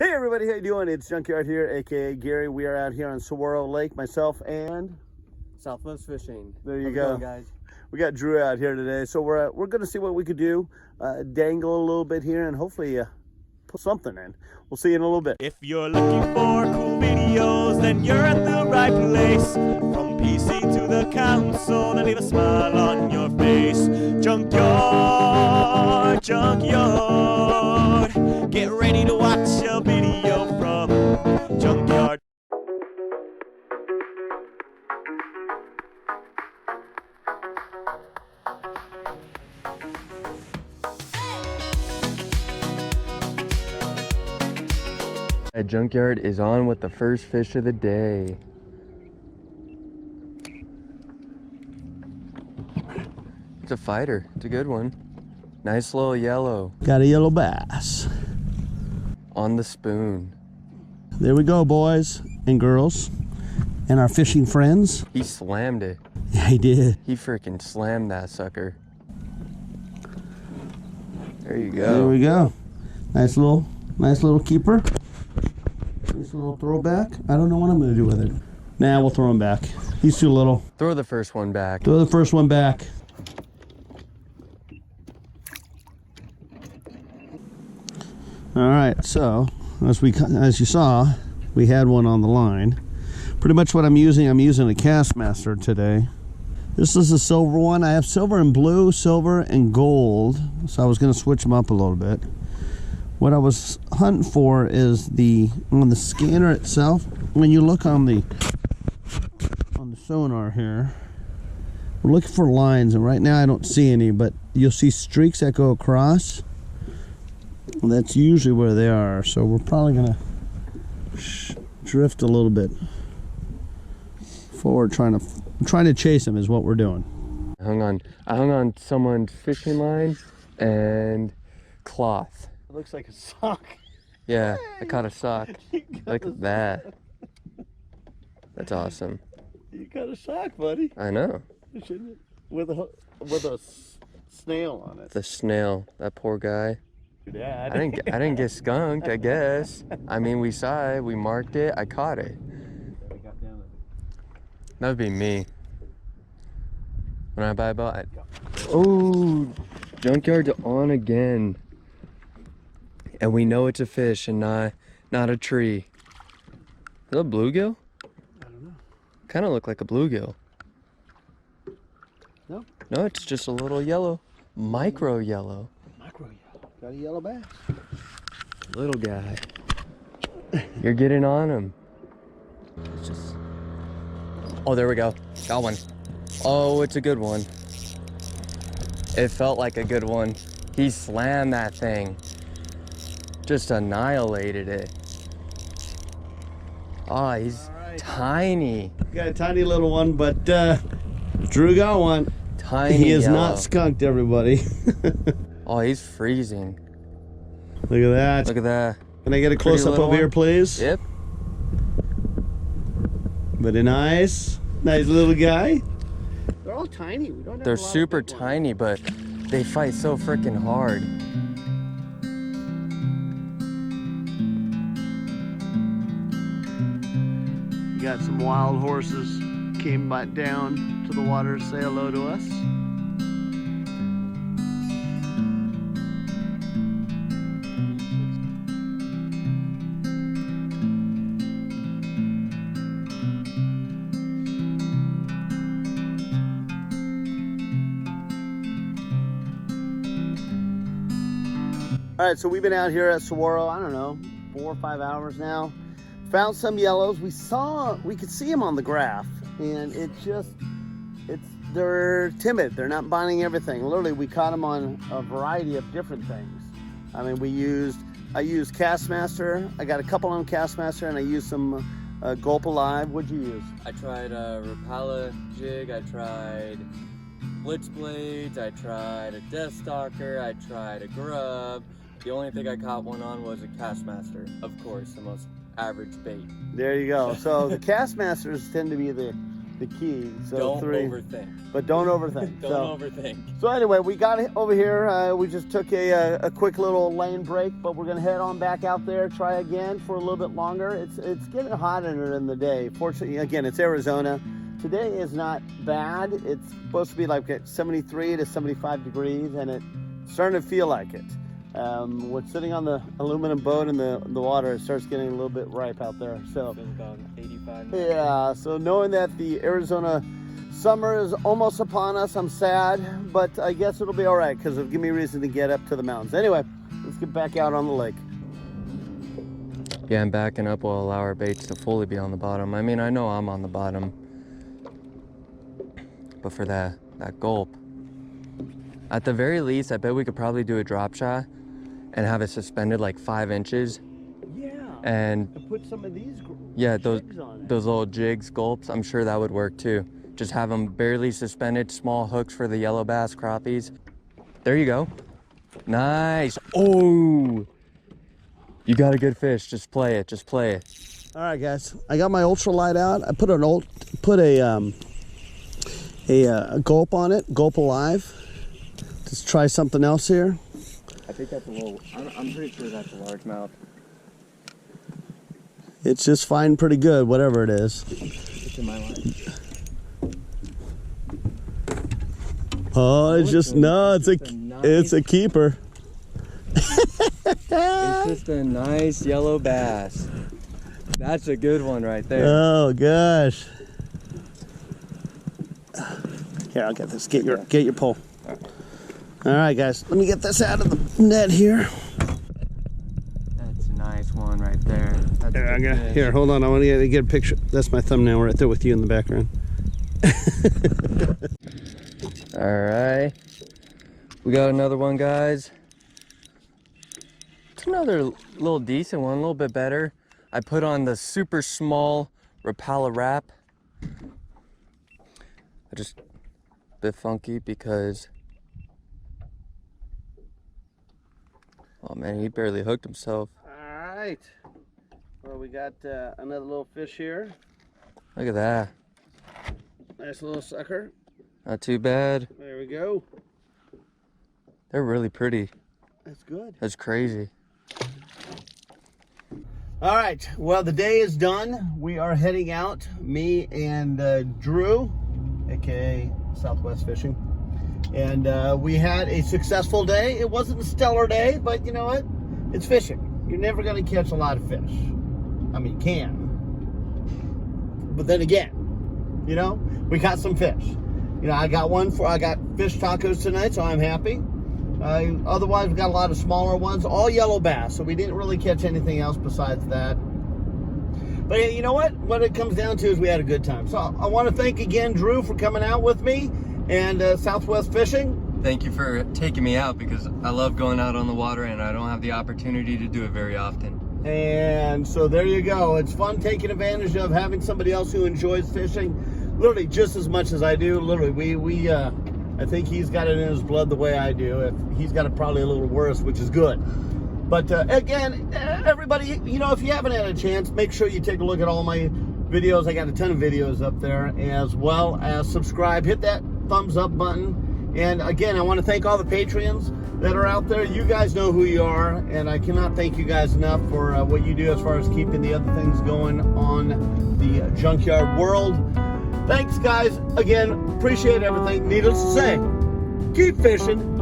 Hey everybody, how you doing? It's Junkyard here, aka Gary. We are out here on Saguaro Lake, myself and Southwest Fishing. there you How's it go, going, guys. We got Drew out here today, so we're gonna see what we could do, dangle a little bit here, and hopefully put something in. We'll see you in a little bit. If you're looking for cool videos, then you're at the right place. From PC to the console, then leave a smile on your face. Junkyard, Junkyard. Get ready to watch a video from Junkyard. Junkyard is on with the first fish of the day. It's a fighter. It's a good one. Nice little yellow. Got a yellow bass. On the spoon. There we go, boys and girls, and our fishing friends. He slammed it. Yeah, he did. He freaking slammed that sucker. There you go. There we go. Nice little keeper. Nice little throwback. I don't know what I'm going to do with it. Nah, we'll throw him back. He's too little. Throw the first one back. Throw the first one back. All right, so as you saw, we had one on the line. Pretty much what I'm using a Castmaster today. This is a silver one. I have silver and blue, silver and gold. So I was going to switch them up a little bit. What I was hunting for is on the scanner itself. When you look on the sonar here, we're looking for lines, and right now I don't see any, but you'll see streaks that go across. And that's usually where they are. So we're probably gonna drift a little bit forward, trying to chase them is what we're doing. I hung on someone's fishing line and cloth. It looks like a sock. Yeah, I caught a sock. Look at that. That's awesome. You got a sock, buddy. I know. Shouldn't it? With a snail on it. The snail, that poor guy. Dad. I didn't get skunked, I guess. I mean, we saw it, we marked it, I caught it. That would be me. When I buy a boat, oh, Junkyard's on again. And we know it's a fish and not a tree. Is that a bluegill? I don't know. Kind of look like a bluegill. No? No, it's just a little yellow. Micro yellow. Micro yellow. Got a yellow bass. Little guy. You're getting on him. It's just... Oh, there we go. Got one. Oh, it's a good one. It felt like a good one. He slammed that thing. Just annihilated it. Oh, he's tiny. Got a tiny little one, but Drew got one. Tiny He is yellow. not skunked, everybody. Oh, he's freezing. Look at that. Look at that. Can I get a close up over here, please? Yep. But a nice little guy. They're all tiny. We don't have They're a lot of super big ones. tiny, but they fight so freaking hard. Got some wild horses came back down to the water to say hello to us. All right, so we've been out here at Saguaro, I don't know, 4 or 5 hours now. Found some yellows. We could see them on the graph, and they're timid. They're not biting everything. Literally, we caught them on a variety of different things. I mean, I used Castmaster. I got a couple on Castmaster, and I used some Gulp Alive. What'd you use? I tried a Rapala jig, I tried blitz blades, I tried a Death Stalker, I tried a grub. The only thing I caught one on was a Castmaster, of course, the most average bait. There you go. So the Castmasters tend to be the the key. So Don't 3. overthink. But don't overthink. Don't overthink. So anyway, we got over here. We just took a quick little lane break, but we're gonna head on back out there, try again for a little bit longer. It's getting hot in the day. Fortunately, again, it's Arizona. Today is not bad. It's supposed to be like at 73 to 75 degrees, and it's starting to feel like it. We're sitting on the aluminum boat in the water. It starts getting a little bit ripe out there. So Feels about 85. yeah. So knowing that the Arizona summer is almost upon us, I'm sad, but I guess it'll be all right because it'll give me a reason to get up to the mountains. Anyway, let's get back out on the lake. Yeah, and backing up will allow our baits to fully be on the bottom. I mean, I know I'm on the bottom, but for that gulp, at the very least, I bet we could probably do a drop shot and have it suspended like 5 inches. Yeah. And put some of these those little jigs, gulps, I'm sure that would work too. Just have them barely suspended, small hooks for the yellow bass, crappies. There you go. Nice. Oh, you got a good fish. Just play it. Just play it. All right, guys. I got my ultralight out. I put a gulp on it. Gulp alive. Let's try something else here. I think that's a little. I'm pretty sure that's a largemouth. It's just fine, pretty good, whatever it is. It's in my line. Oh, it's just it's a keeper. It's just a nice yellow bass. That's a good one right there. Oh gosh. Here, I'll get this. Get your pole. All right, guys. Let me get this out of the net here. That's a nice one right there. That's Here, hold on. I want to get a picture. That's my thumbnail right there with you in the background. All right, we got another one, guys. It's another little decent one, a little bit better. I put on the super small Rapala wrap. I just a bit funky because, oh man, he barely hooked himself. All right. Well, we got another little fish here. Look at that. Nice little sucker. Not too bad. There we go. They're really pretty. That's good. That's crazy. All right. Well, the day is done. We are heading out. Me and Drew, aka Southwest Fishing, and we had a successful day. It wasn't a stellar day, but you know what? It's fishing. You're never going to catch a lot of fish. I mean, you can, but then again, you know, we caught some fish. You know, I got fish tacos tonight, so I'm happy. Otherwise, we got a lot of smaller ones, all yellow bass, so we didn't really catch anything else besides that. But you know what? What it comes down to is we had a good time. So I want to thank again Drew for coming out with me and Southwest Fishing. Thank you for taking me out because I love going out on the water and I don't have the opportunity to do it very often. And so there you go. It's fun taking advantage of having somebody else who enjoys fishing literally just as much as I do. Literally, I think he's got it in his blood the way I do. He's got it probably a little worse, which is good. But again, everybody, you know, if you haven't had a chance, make sure you take a look at all my videos. I got a ton of videos up there, as well as subscribe. Hit that thumbs up button. And again, I want to thank all the Patreons that are out there. You guys know who you are, and I cannot thank you guys enough for what you do as far as keeping the other things going on the junkyard world. Thanks, guys. Again, appreciate everything. Needless to say, keep fishing.